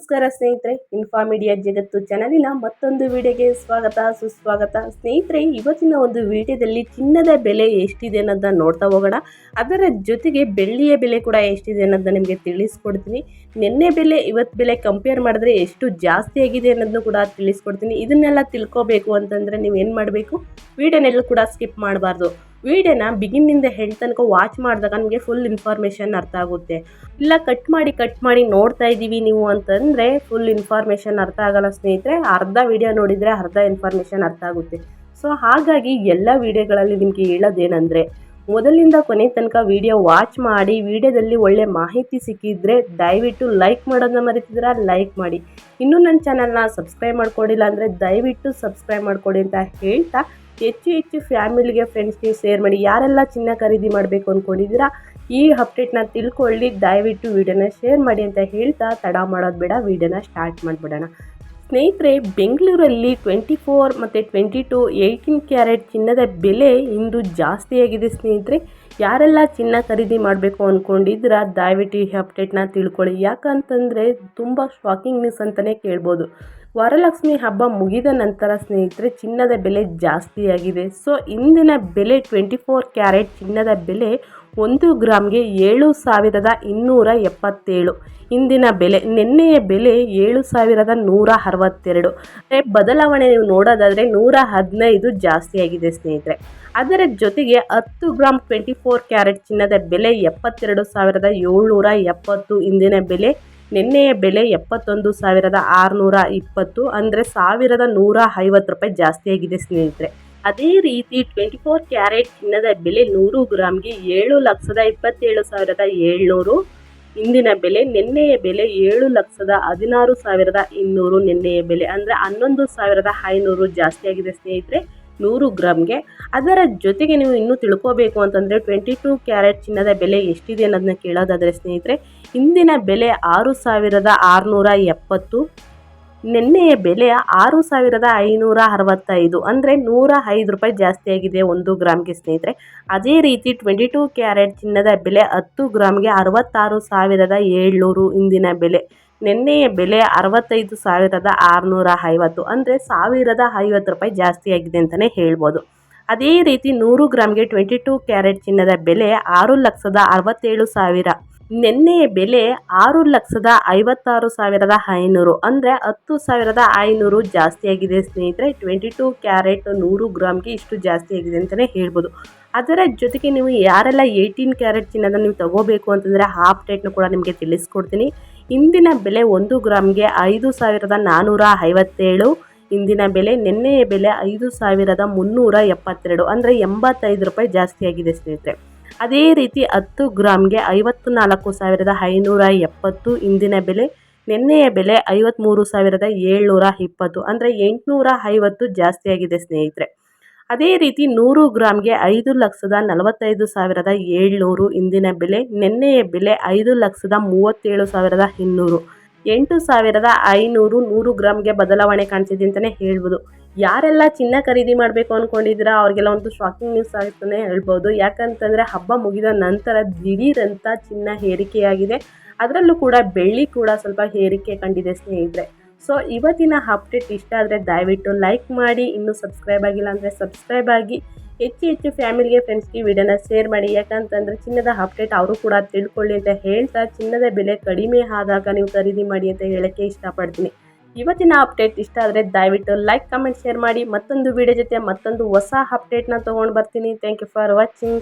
ನಮಸ್ಕಾರ ಸ್ನೇಹಿತರೆ, info media ಜಗತ್ತು ಚಾನಲಿನ ಮತ್ತೊಂದು ವಿಡಿಯೋಗೆ ಸ್ವಾಗತ ಸುಸ್ವಾಗತ. ಸ್ನೇಹಿತರೆ, ಇವತ್ತಿನ ಒಂದು ವಿಡಿಯೋದಲ್ಲಿ ಚಿನ್ನದ ಬೆಲೆ ಎಷ್ಟಿದೆ ಅನ್ನೋದನ್ನ ನೋಡ್ತಾ ಹೋಗೋಣ. ಅದರ ಜೊತೆಗೆ ಬೆಳ್ಳಿಯ ಬೆಲೆ ಕೂಡ ಎಷ್ಟಿದೆ ಅನ್ನೋದನ್ನ ನಿಮಗೆ ತಿಳಿಸ್ಕೊಡ್ತೀನಿ. ನಿನ್ನೆ ಬೆಲೆ ಇವತ್ತು ಬೆಲೆ ಕಂಪೇರ್ ಮಾಡಿದ್ರೆ ಎಷ್ಟು ಜಾಸ್ತಿ ಆಗಿದೆ ಅನ್ನೋದನ್ನು ಕೂಡ ತಿಳಿಸ್ಕೊಡ್ತೀನಿ. ಇದನ್ನೆಲ್ಲ ತಿಳ್ಕೋಬೇಕು ಅಂತಂದರೆ ನೀವು ಏನು ಮಾಡಬೇಕು, ವಿಡಿಯೋನೆಲ್ಲ ಕೂಡ ಸ್ಕಿಪ್ ಮಾಡಬಾರ್ದು. ವಿಡಿಯೋನ ಬಿಗಿನಿಂದ ಹೆಂಡ್ ತನಕ ವಾಚ್ ಮಾಡಿದಾಗ ನಿಮಗೆ ಫುಲ್ ಇನ್ಫಾರ್ಮೇಷನ್ ಅರ್ಥ ಆಗುತ್ತೆ. ಇಲ್ಲ ಕಟ್ ಮಾಡಿ ನೋಡ್ತಾ ಇದ್ದೀವಿ ನೀವು ಅಂತಂದರೆ ಫುಲ್ ಇನ್ಫಾರ್ಮೇಷನ್ ಅರ್ಥ ಆಗಲ್ಲ ಸ್ನೇಹಿತರೆ. ಅರ್ಧ ವಿಡಿಯೋ ನೋಡಿದರೆ ಅರ್ಧ ಇನ್ಫಾರ್ಮೇಷನ್ ಅರ್ಥ ಆಗುತ್ತೆ. ಸೊ ಹಾಗಾಗಿ ಎಲ್ಲ ವಿಡಿಯೋಗಳಲ್ಲಿ ನಿಮಗೆ ಹೇಳೋದೇನೆಂದರೆ, ಮೊದಲಿಂದ ಕೊನೆ ತನಕ ವಿಡಿಯೋ ವಾಚ್ ಮಾಡಿ ವಿಡಿಯೋದಲ್ಲಿ ಒಳ್ಳೆ ಮಾಹಿತಿ ಸಿಕ್ಕಿದ್ರೆ ದಯವಿಟ್ಟು ಲೈಕ್ ಮಾಡೋದನ್ನ ಮರಿತಿದ್ರೆ ಲೈಕ್ ಮಾಡಿ. ಇನ್ನೂ ನನ್ನ ಚಾನಲ್ನ ಸಬ್ಸ್ಕ್ರೈಬ್ ಮಾಡ್ಕೊಂಡಿಲ್ಲ ಅಂದರೆ ದಯವಿಟ್ಟು ಸಬ್ಸ್ಕ್ರೈಬ್ ಮಾಡ್ಕೊಡಿ ಅಂತ ಹೇಳ್ತಾ ಹೆಚ್ಚು ಫ್ಯಾಮಿಲಿಗೆ ಫ್ರೆಂಡ್ಸ್ಗೆ ಶೇರ್ ಮಾಡಿ. ಯಾರೆಲ್ಲ ಚಿನ್ನ ಖರೀದಿ ಮಾಡಬೇಕು ಅಂದ್ಕೊಂಡಿದ್ದೀರಾ ಈ ಅಪ್ಡೇಟ್ನ ತಿಳ್ಕೊಳ್ಳಿ, ದಯವಿಟ್ಟು ವಿಡಿಯೋನ ಶೇರ್ ಮಾಡಿ ಅಂತ ಹೇಳ್ತಾ ತಡ ಮಾಡೋದು ಬೇಡ, ವಿಡಿಯೋನ ಸ್ಟಾರ್ಟ್ ಮಾಡಿಬಿಡೋಣ. ಸ್ನೇಹಿತರೆ, ಬೆಂಗಳೂರಲ್ಲಿ 24 ಮತ್ತು 22 18 ಕ್ಯಾರೆಟ್ ಚಿನ್ನದ ಬೆಲೆ ಇಂದು ಜಾಸ್ತಿಯಾಗಿದೆ. ಸ್ನೇಹಿತರೆ, ಯಾರೆಲ್ಲ ಚಿನ್ನ ಖರೀದಿ ಮಾಡಬೇಕು ಅಂದ್ಕೊಂಡಿದ್ದೀರಾ ದಯವಿಟ್ಟು ಈ ಅಪ್ಡೇಟ್ನ ತಿಳ್ಕೊಳ್ಳಿ. ಯಾಕಂತಂದರೆ ತುಂಬ ಶಾಕಿಂಗ್ ನ್ಯೂಸ್ ಅಂತಲೇ ಕೇಳ್ಬೋದು. ವರಲಕ್ಷ್ಮಿ ಹಬ್ಬ ಮುಗಿದ ನಂತರ ಸ್ನೇಹಿತರೆ ಚಿನ್ನದ ಬೆಲೆ ಜಾಸ್ತಿಯಾಗಿದೆ. ಸೊ ಇಂದಿನ ಬೆಲೆ 24 ಕ್ಯಾರೆಟ್ ಚಿನ್ನದ ಬೆಲೆ 1 ಗ್ರಾಮ್ಗೆ 7,277 ಇಂದಿನ ಬೆಲೆ. ನಿನ್ನೆಯ ಬೆಲೆ 7,162. ಬದಲಾವಣೆ ನೀವು ನೋಡೋದಾದರೆ 115 ಜಾಸ್ತಿಯಾಗಿದೆ ಸ್ನೇಹಿತರೆ. ಅದರ ಜೊತೆಗೆ 10 ಗ್ರಾಮ್ 24 ಕ್ಯಾರೆಟ್ ಚಿನ್ನದ ಬೆಲೆ 72,770 ಇಂದಿನ ಬೆಲೆ. ನಿನ್ನೆಯ ಬೆಲೆ 71,620, ಅಂದರೆ 1,150 ರೂಪಾಯಿ ಜಾಸ್ತಿಯಾಗಿದೆ ಸ್ನೇಹಿತರೆ. ಅದೇ ರೀತಿ 24 ಕ್ಯಾರೆಟ್ ಚಿನ್ನದ ಬೆಲೆ 100 ಗ್ರಾಮ್ಗೆ 7,27,700 ಇಂದಿನ ಬೆಲೆ. ನಿನ್ನೆಯ ಬೆಲೆ 7,16,200 ನಿನ್ನೆಯ ಬೆಲೆ, ಅಂದರೆ 11,500 ಜಾಸ್ತಿಯಾಗಿದೆ ಸ್ನೇಹಿತರೆ 100 ಗ್ರಾಮ್ಗೆ. ಅದರ ಜೊತೆಗೆ ನೀವು ಇನ್ನೂ ತಿಳ್ಕೋಬೇಕು ಅಂತಂದರೆ 22 ಕ್ಯಾರೆಟ್ ಚಿನ್ನದ ಬೆಲೆ ಎಷ್ಟಿದೆ ಅನ್ನೋದನ್ನ ಕೇಳೋದಾದರೆ ಸ್ನೇಹಿತರೆ, ಇಂದಿನ ಬೆಲೆ 6,670, ನಿನ್ನೆಯ ಬೆಲೆ 6,565, ಅಂದರೆ 105 ರೂಪಾಯಿ ಜಾಸ್ತಿಯಾಗಿದೆ 1 ಗ್ರಾಮ್ಗೆ ಸ್ನೇಹಿತರೆ. ಅದೇ ರೀತಿ 22 ಕ್ಯಾರೆಟ್ ಚಿನ್ನದ ಬೆಲೆ 10 ಗ್ರಾಮ್ಗೆ 66,700 ಇಂದಿನ ಬೆಲೆ. ನಿನ್ನೆಯ ಬೆಲೆ 65,650, ಅಂದರೆ 1,050 ರೂಪಾಯಿ ಜಾಸ್ತಿಯಾಗಿದೆ ಅಂತಲೇ ಹೇಳ್ಬೋದು. ಅದೇ ರೀತಿ 100 ಗ್ರಾಮ್ಗೆ 22 ಕ್ಯಾರೆಟ್ ಚಿನ್ನದ ಬೆಲೆ 6,67,000, ನಿನ್ನೆಯ ಬೆಲೆ 6,56,500, ಅಂದರೆ 10,500 ಜಾಸ್ತಿಯಾಗಿದೆ ಸ್ನೇಹಿತರೆ. 22 ಕ್ಯಾರೆಟ್ 100 ಗ್ರಾಮ್ಗೆ ಇಷ್ಟು ಜಾಸ್ತಿಯಾಗಿದೆ ಅಂತಲೇ ಹೇಳ್ಬೋದು. ಅದರ ಜೊತೆಗೆ ನೀವು ಯಾರೆಲ್ಲ 18 ಕ್ಯಾರೆಟ್ ಚಿನ್ನದ ನೀವು ತಗೋಬೇಕು ಅಂತಂದರೆ ಆ ಅಪ್ಡೇಟ್ನು ಕೂಡ ನಿಮಗೆ ತಿಳಿಸ್ಕೊಡ್ತೀನಿ. ಇಂದಿನ ಬೆಲೆ 1 ಗ್ರಾಮ್ಗೆ 5,457 ಇಂದಿನ ಬೆಲೆ. ನಿನ್ನೆಯ ಬೆಲೆ 5,372, ಅಂದರೆ 85 ರೂಪಾಯಿ ಜಾಸ್ತಿಯಾಗಿದೆ ಸ್ನೇಹಿತರೆ. ಅದೇ ರೀತಿ 10 ಗ್ರಾಮ್ಗೆ 54,570 ಇಂದಿನ ಬೆಲೆ. ನಿನ್ನೆಯ ಬೆಲೆ 53,720, ಅಂದರೆ 850 ಜಾಸ್ತಿಯಾಗಿದೆ ಸ್ನೇಹಿತರೆ. ಅದೇ ರೀತಿ 100 ಗ್ರಾಮ್ಗೆ 5,45,700 ಇಂದಿನ ಬೆಲೆ. ನಿನ್ನೆಯ ಬೆಲೆ 5,37,200, 8,500 100 ಗ್ರಾಮ್ಗೆ ಬದಲಾವಣೆ ಕಾಣಿಸಿದೆ ಅಂತಲೇ ಹೇಳ್ಬೋದು. ಯಾರೆಲ್ಲ ಚಿನ್ನ ಖರೀದಿ ಮಾಡಬೇಕು ಅಂದ್ಕೊಂಡಿದ್ದೀರಾ ಅವ್ರಿಗೆಲ್ಲ ಒಂದು ಶಾಕಿಂಗ್ ನ್ಯೂಸ್ ಅಂತಲೇ ಹೇಳ್ಬೋದು. ಯಾಕಂತಂದರೆ ಹಬ್ಬ ಮುಗಿದ ನಂತರ ದಿಢೀರಂತ ಚಿನ್ನ ಏರಿಕೆಯಾಗಿದೆ. ಅದರಲ್ಲೂ ಕೂಡ ಬೆಳ್ಳಿ ಕೂಡ ಸ್ವಲ್ಪ ಏರಿಕೆ ಕಂಡಿದೆ ಸ್ನೇಹಿತರೆ. ಸೊ ಇವತ್ತಿನ ಅಪ್ಡೇಟ್ ಇಷ್ಟ ಆದರೆ ದಯವಿಟ್ಟು ಲೈಕ್ ಮಾಡಿ, ಇನ್ನೂ ಸಬ್ಸ್ಕ್ರೈಬ್ ಆಗಿಲ್ಲ ಅಂದರೆ ಸಬ್ಸ್ಕ್ರೈಬ್ ಆಗಿ, ಹೆಚ್ಚು ಫ್ಯಾಮಿಲಿಗೆ ಫ್ರೆಂಡ್ಸ್ಗೆ ವಿಡಿಯೋನ ಶೇರ್ ಮಾಡಿ. ಯಾಕಂತಂದರೆ ಚಿನ್ನದ ಅಪ್ಡೇಟ್ ಅವರು ಕೂಡ ತಿಳ್ಕೊಳ್ಳಿ ಅಂತ ಹೇಳ್ತಾ, ಚಿನ್ನದ ಬೆಲೆ ಕಡಿಮೆ ಆದಾಗ ನೀವು ಖರೀದಿ ಮಾಡಿ ಅಂತ ಹೇಳೋಕ್ಕೆ ಇಷ್ಟಪಡ್ತೀನಿ. ಇವತ್ತಿನ ಅಪ್ಡೇಟ್ ಇಷ್ಟ ಆದರೆ ದಯವಿಟ್ಟು ಲೈಕ್, ಕಮೆಂಟ್, ಶೇರ್ ಮಾಡಿ. ಮತ್ತೊಂದು ವಿಡಿಯೋ ಜೊತೆ ಮತ್ತೊಂದು ಹೊಸ ಅಪ್ಡೇಟ್ನ ತೊಗೊಂಡು ಬರ್ತೀನಿ. Thank you for watching.